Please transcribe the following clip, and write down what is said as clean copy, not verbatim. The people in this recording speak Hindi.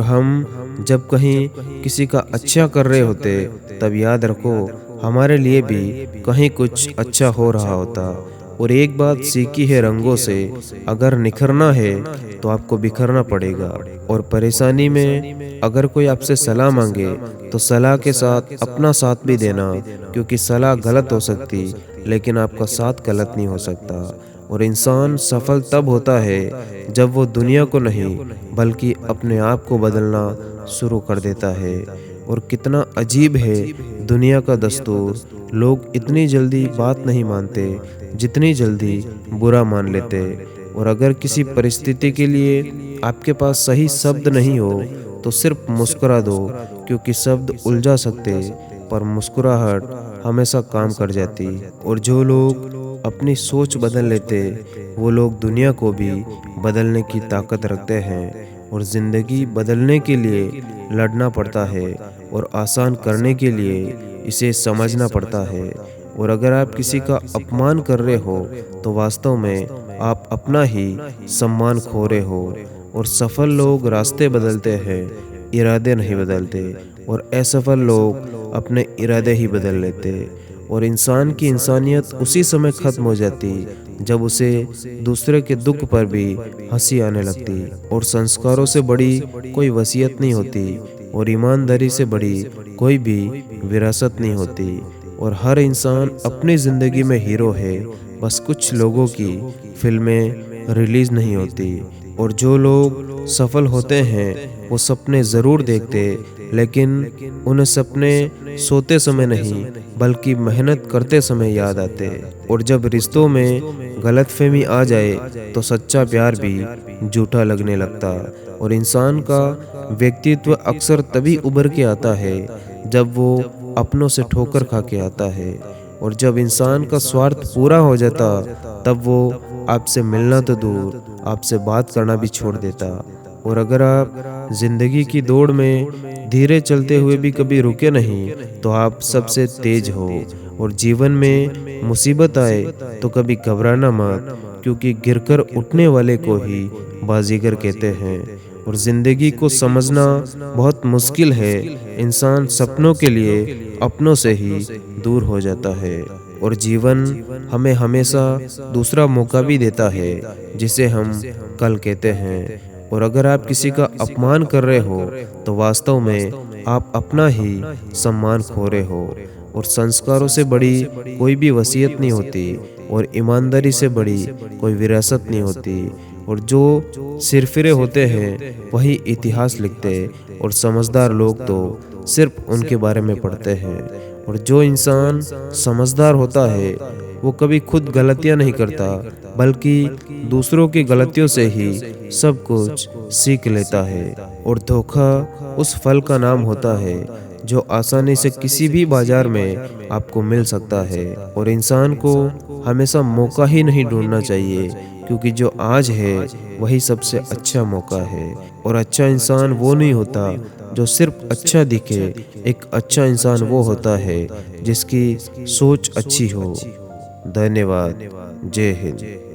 हम जब कहीं किसी का अच्छा कर रहे होते तब याद रखो हमारे लिए भी कहीं कुछ अच्छा हो रहा होता। और एक बात सीखी है रंगों से, अगर निखरना है तो आपको बिखरना पड़ेगा। और परेशानी में अगर कोई आपसे सलाह मांगे तो सलाह के साथ अपना साथ भी देना, क्योंकि सलाह गलत हो सकती लेकिन आपका साथ गलत नहीं हो सकता। और इंसान सफल तब होता है जब वो दुनिया को नहीं बल्कि अपने आप को बदलना शुरू कर देता है। और कितना अजीब है दुनिया का दस्तूर, लोग इतनी जल्दी बात नहीं मानते जितनी जल्दी बुरा मान लेते। और अगर किसी परिस्थिति के लिए आपके पास सही शब्द नहीं हो तो सिर्फ मुस्कुरा दो, क्योंकि शब्द उलझा सकते पर मुस्कुराहट हमेशा काम कर जाती। और जो लोग अपनी सोच बदल लेते वो लोग दुनिया को भी बदलने की ताकत रखते हैं। और ज़िंदगी बदलने के लिए लड़ना पड़ता है और आसान करने के लिए इसे समझना पड़ता है। और अगर आप किसी का अपमान कर रहे हो तो वास्तव में आप अपना ही सम्मान खो रहे हो। और सफल लोग रास्ते बदलते हैं, इरादे नहीं बदलते। और असफल लोग अपने इरादे ही बदल लेते। और इंसान की इंसानियत उसी समय खत्म हो जाती जब उसे दूसरे के दुख पर भी हंसी आने लगती। और संस्कारों से बड़ी कोई वसीयत नहीं होती और ईमानदारी से बड़ी कोई भी विरासत नहीं होती। और हर इंसान अपनी ज़िंदगी में हीरो है, बस कुछ लोगों की फिल्में रिलीज़ नहीं होती। और जो लोग सफल होते हैं वो सपने ज़रूर देखते लेकिन उन्हें सपने सोते समय नहीं बल्कि मेहनत करते समय याद आते। और जब रिश्तों में गलतफहमी आ जाए तो सच्चा प्यार भी झूठा लगने लगता। और इंसान का व्यक्तित्व अक्सर तभी उभर के आता है जब वो अपनों से ठोकर खा के आता है। और जब इंसान का स्वार्थ पूरा हो जाता तब वो आपसे मिलना तो दूर आपसे बात करना भी छोड़ देता। और अगर आप जिंदगी की दौड़ में धीरे चलते हुए भी कभी रुके नहीं तो आप सबसे तेज हो। और जीवन में मुसीबत आए तो कभी घबराना मत, क्योंकि गिरकर उठने वाले को ही बाजीगर कहते हैं। और ज़िंदगी को समझना बहुत मुश्किल है, इंसान सपनों के लिए अपनों से ही दूर हो जाता है। और जीवन हमें हमेशा दूसरा मौका भी देता है जिसे हम कल कहते हैं। और अगर आप किसी का अपमान कर रहे हो तो वास्तव में आप अपना ही सम्मान खो रहे हो। और संस्कारों से बड़ी कोई भी वसीयत नहीं होती और ईमानदारी से बड़ी कोई विरासत नहीं होती। और जो सिरफिरे होते हैं वही इतिहास लिखते, और समझदार लोग तो सिर्फ उनके बारे में पढ़ते हैं। और जो इंसान समझदार होता है वो कभी खुद गलतियां नहीं करता बल्कि दूसरों की गलतियों से ही सब कुछ सीख लेता है। और धोखा उस फल का नाम होता है जो आसानी से किसी भी बाजार में आपको मिल सकता है। और इंसान को हमेशा मौका ही नहीं ढूंढना चाहिए, क्योंकि जो आज है वही सबसे अच्छा मौका है। और अच्छा इंसान वो नहीं होता जो सिर्फ अच्छा दिखे, एक अच्छा इंसान वो होता है जिसकी सोच अच्छी हो। धन्यवाद। जय हिंद।